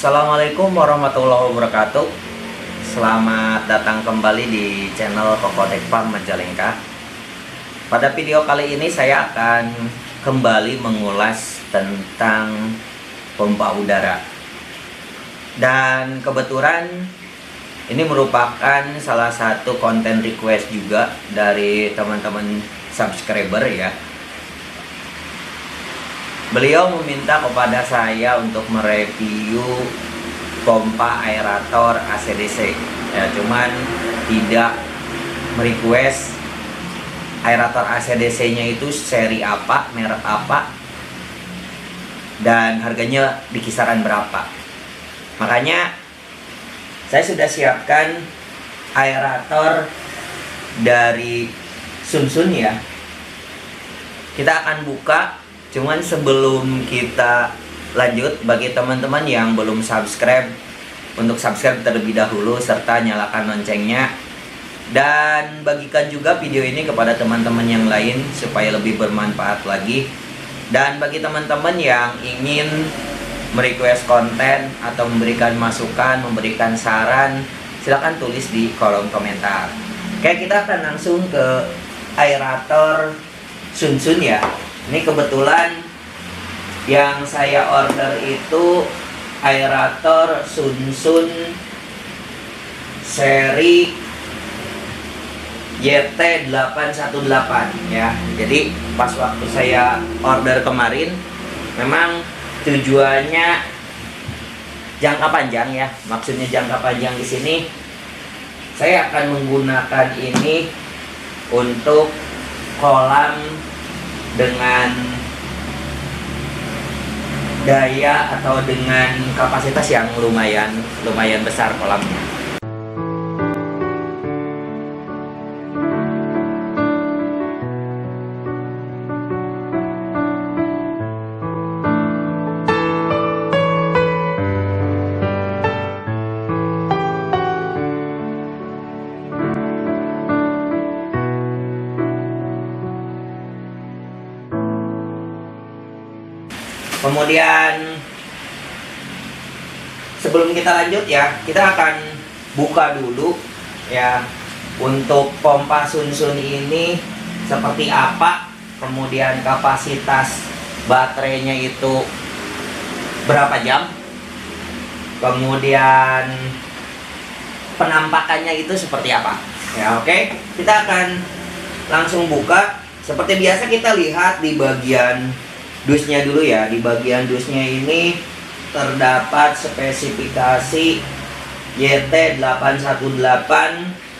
Assalamualaikum warahmatullahi wabarakatuh. Selamat datang kembali di channel Kokotek Farm Majalengka. Pada video kali ini saya akan kembali mengulas tentang pompa udara. Dan kebetulan ini merupakan salah satu konten request juga dari teman-teman subscriber ya. Beliau meminta kepada saya untuk mereview pompa aerator ACDC ya, cuman tidak merequest aerator ACDC nya itu seri apa, merek apa, dan harganya di kisaran berapa. Makanya saya sudah siapkan aerator dari Sunsun ya. Kita akan buka. Cuman sebelum kita lanjut, bagi teman-teman yang belum subscribe, untuk subscribe terlebih dahulu serta nyalakan loncengnya. Dan bagikan juga video ini kepada teman-teman yang lain supaya lebih bermanfaat lagi. Dan bagi teman-teman yang ingin merequest konten atau memberikan masukan, memberikan saran, silahkan tulis di kolom komentar. Oke, kita akan langsung ke aerator Sunsun ya. Ini kebetulan yang saya order itu aerator Sunsun seri YT818 ya. Jadi pas waktu saya order kemarin memang tujuannya jangka panjang ya. Maksudnya jangka panjang di sini saya akan menggunakan ini untuk kolam dengan daya atau dengan kapasitas yang lumayan besar kolamnya. Kemudian sebelum kita lanjut ya, kita akan buka dulu ya untuk pompa Sunsun ini seperti apa, kemudian kapasitas baterainya itu berapa jam, kemudian penampakannya itu seperti apa ya. Oke, kita akan langsung buka. Seperti biasa kita lihat di bagian dusnya dulu ya. Di bagian dusnya ini terdapat spesifikasi YT818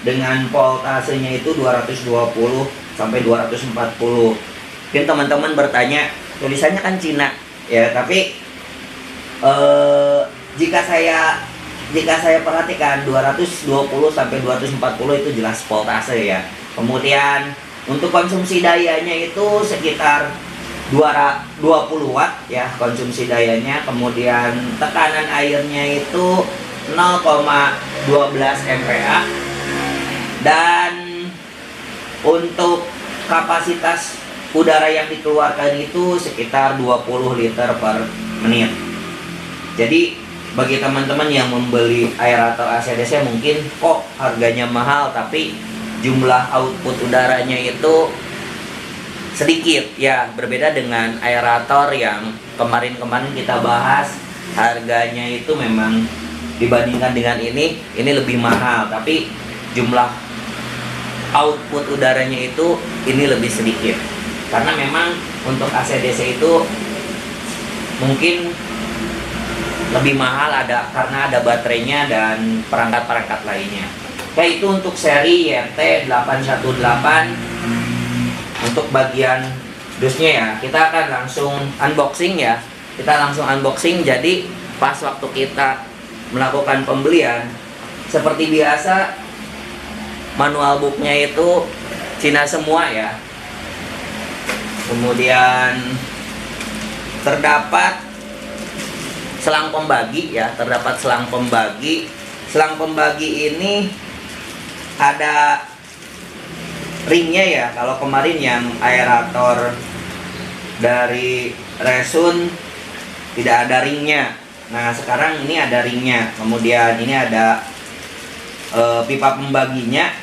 dengan voltasenya itu 220 sampai 240. Mungkin teman-teman bertanya, tulisannya kan Cina ya, tapi jika saya perhatikan 220 sampai 240 itu jelas voltase ya. Kemudian untuk konsumsi dayanya itu sekitar 20 watt ya konsumsi dayanya. Kemudian tekanan airnya itu 0,12 MPa. Dan untuk kapasitas udara yang dikeluarkan itu sekitar 20 liter per menit. Jadi bagi teman-teman yang membeli aerator ACDC mungkin kok harganya mahal tapi jumlah output udaranya itu sedikit ya, berbeda dengan aerator yang kemarin kita bahas. Harganya itu memang dibandingkan dengan ini lebih mahal, tapi jumlah output udaranya itu ini lebih sedikit. Karena memang untuk ACDC itu mungkin lebih mahal karena ada baterainya dan perangkat-perangkat lainnya. Oke, itu untuk seri YT818. Untuk bagian dusnya ya, kita akan langsung unboxing ya. Kita langsung unboxing. Jadi pas waktu kita melakukan pembelian, seperti biasa manual booknya itu Cina semua ya. Kemudian terdapat selang pembagi ya, terdapat selang pembagi. Selang pembagi ini ada ringnya ya. Kalau kemarin yang aerator dari Resun tidak ada ringnya. Nah sekarang ini ada ringnya, kemudian ini ada pipa pembaginya.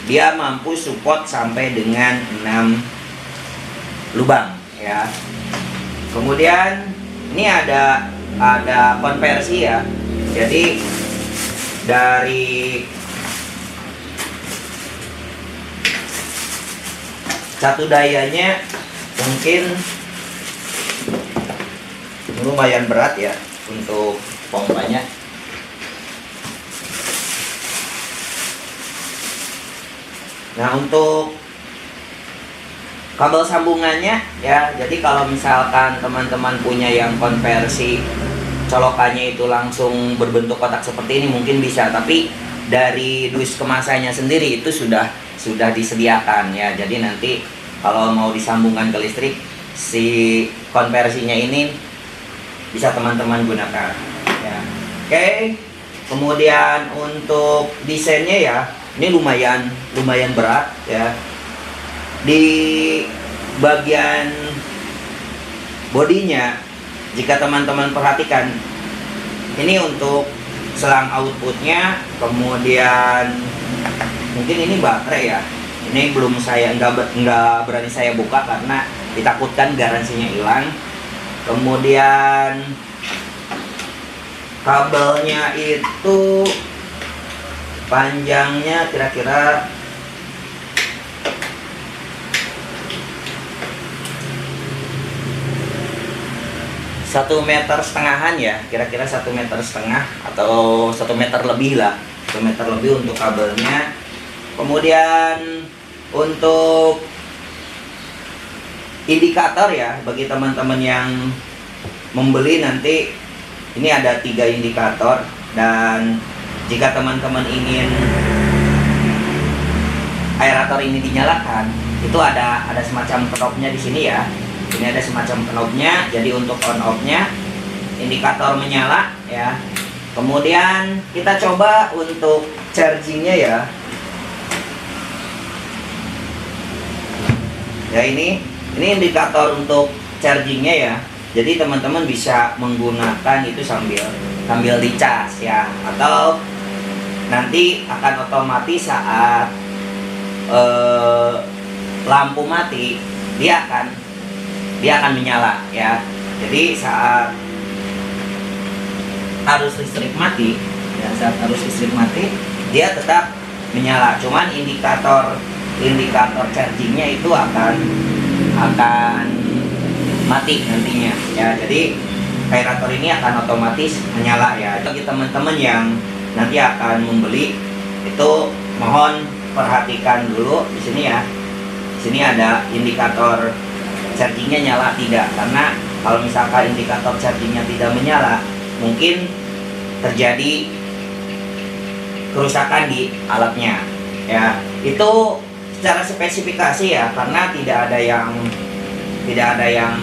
Dia mampu support sampai dengan 6 lubang ya. Kemudian ini ada konversi ya. Jadi dari satu dayanya mungkin lumayan berat ya untuk pompanya. Nah untuk kabel sambungannya ya, jadi kalau misalkan teman-teman punya yang konversi colokannya itu langsung berbentuk kotak seperti ini mungkin bisa, tapi dari dus kemasannya sendiri itu sudah disediakan ya. Jadi nanti kalau mau disambungkan ke listrik, si konversinya ini bisa teman-teman gunakan ya. Oke. Kemudian untuk desainnya ya, ini lumayan berat ya. Di bagian bodinya, jika teman-teman perhatikan, ini untuk selang outputnya, kemudian mungkin ini baterai ya. Ini belum nggak berani saya buka karena ditakutkan garansinya hilang. Kemudian kabelnya itu panjangnya kira-kira 1,5 meter ya, kira-kira 1,5 meter atau 1 meter lebih lah, 1 meter lebih untuk kabelnya. Kemudian untuk indikator ya, bagi teman-teman yang membeli nanti ini ada 3 indikator, dan jika teman-teman ingin aerator ini dinyalakan, itu ada semacam knobnya di sini ya. Ini ada semacam knobnya, jadi untuk on off-nya indikator menyala ya. Kemudian kita coba untuk chargingnya ya. Ya ini indikator untuk chargingnya ya. Jadi teman-teman bisa menggunakan itu sambil dicas ya, atau nanti akan otomatis saat lampu mati dia akan menyala ya. Jadi saat arus listrik mati ya, dia tetap menyala, cuman indikator chargingnya itu akan mati nantinya ya. Jadi aerator ini akan otomatis menyala ya. Bagi teman-teman yang nanti akan membeli itu mohon perhatikan dulu di sini ya. Di sini ada indikator chargingnya nyala tidak, karena kalau misalkan indikator chargingnya tidak menyala, mungkin terjadi kerusakan di alatnya ya. Itu secara spesifikasi ya, karena tidak ada yang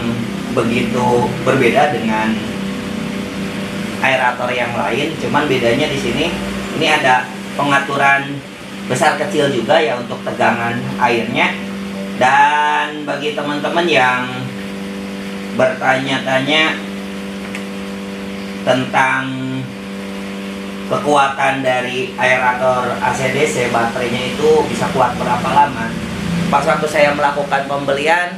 begitu berbeda dengan aerator yang lain. Cuman bedanya di sini, ini ada pengaturan besar kecil juga ya untuk tegangan airnya. Dan bagi teman-teman yang bertanya-tanya tentang kekuatan dari aerator AC/DC, baterainya itu bisa kuat berapa lama, pas waktu saya melakukan pembelian,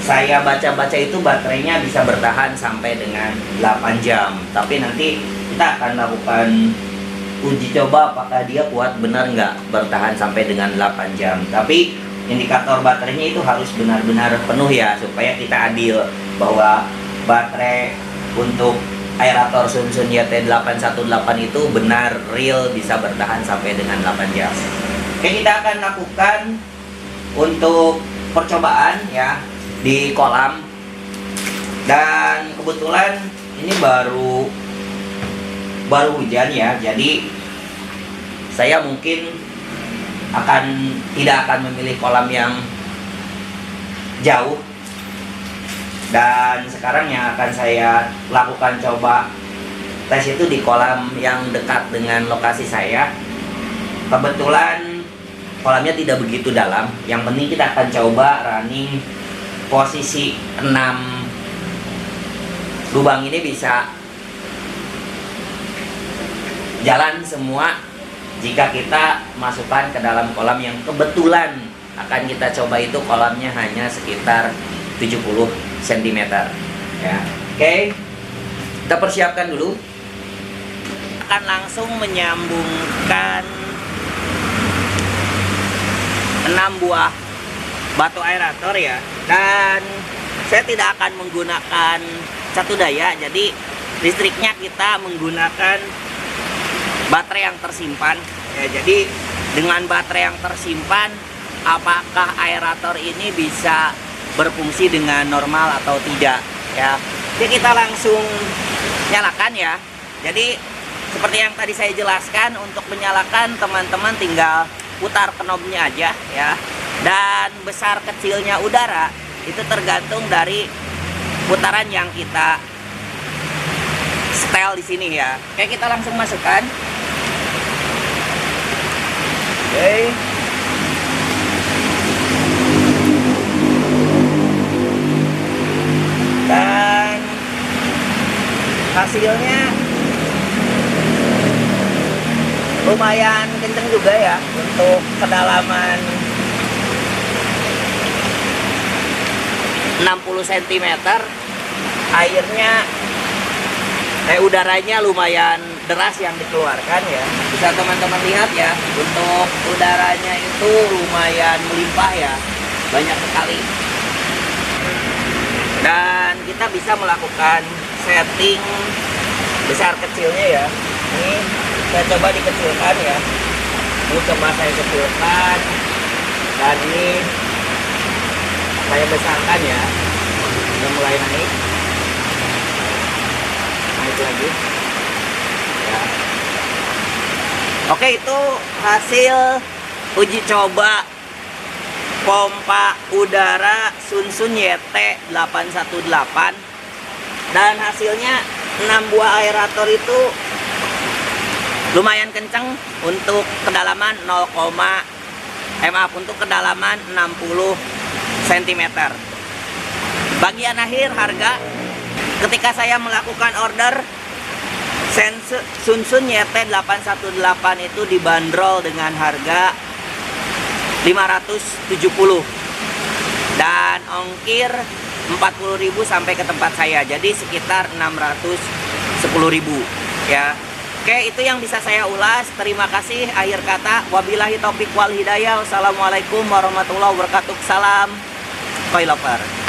saya baca-baca itu baterainya bisa bertahan sampai dengan 8 jam. Tapi nanti kita akan lakukan uji coba apakah dia kuat benar nggak bertahan sampai dengan 8 jam. Tapi indikator baterainya itu harus benar-benar penuh ya, supaya kita adil bahwa baterai untuk aerator Sunsun YT818 itu benar real bisa bertahan sampai dengan 8 jam. Oke, kita akan lakukan untuk percobaan ya di kolam. Dan kebetulan ini baru hujan ya, jadi saya mungkin tidak akan memilih kolam yang jauh. Dan sekarang yang akan saya lakukan coba tes itu di kolam yang dekat dengan lokasi saya. Kebetulan kolamnya tidak begitu dalam. Yang penting kita akan coba running posisi 6 lubang ini bisa jalan semua jika kita masukkan ke dalam kolam yang kebetulan akan kita coba itu kolamnya hanya sekitar 70 cm ya. Oke, kita persiapkan dulu. Akan langsung menyambungkan 6 buah batu aerator ya, dan saya tidak akan menggunakan satu daya, jadi listriknya kita menggunakan baterai yang tersimpan ya. Jadi dengan baterai yang tersimpan, apakah aerator ini bisa berfungsi dengan normal atau tidak ya. Jadi kita langsung nyalakan ya. Jadi seperti yang tadi saya jelaskan, untuk menyalakan teman-teman tinggal putar knobnya aja ya. Dan besar kecilnya udara itu tergantung dari putaran yang kita setel di sini ya. Oke, kita langsung masukkan. Oke. Dan hasilnya lumayan kenceng juga ya. Untuk kedalaman 60 cm, airnya udaranya lumayan deras yang dikeluarkan ya. Bisa teman-teman lihat ya, untuk udaranya itu lumayan melimpah ya, banyak sekali. Dan kita bisa melakukan setting besar kecilnya ya. Ini saya coba dikecilkan ya. Ini coba saya kecilkan, dan ini saya besarkan ya. Udah mulai naik lagi ya. Oke, itu hasil uji coba pompa udara Sunsun YT818, dan hasilnya 6 buah aerator itu lumayan kenceng untuk kedalaman untuk kedalaman 60 cm. Bagian akhir harga, ketika saya melakukan order Sunsun YT818 itu dibanderol dengan harga 570 dan ongkir 40.000 sampai ke tempat saya, jadi sekitar 610.000 ya. Oke, itu yang bisa saya ulas. Terima kasih. Akhir kata, wabillahi taufik wal hidayah. Wassalamualaikum warahmatullahi wabarakatuh. Salam Coilover.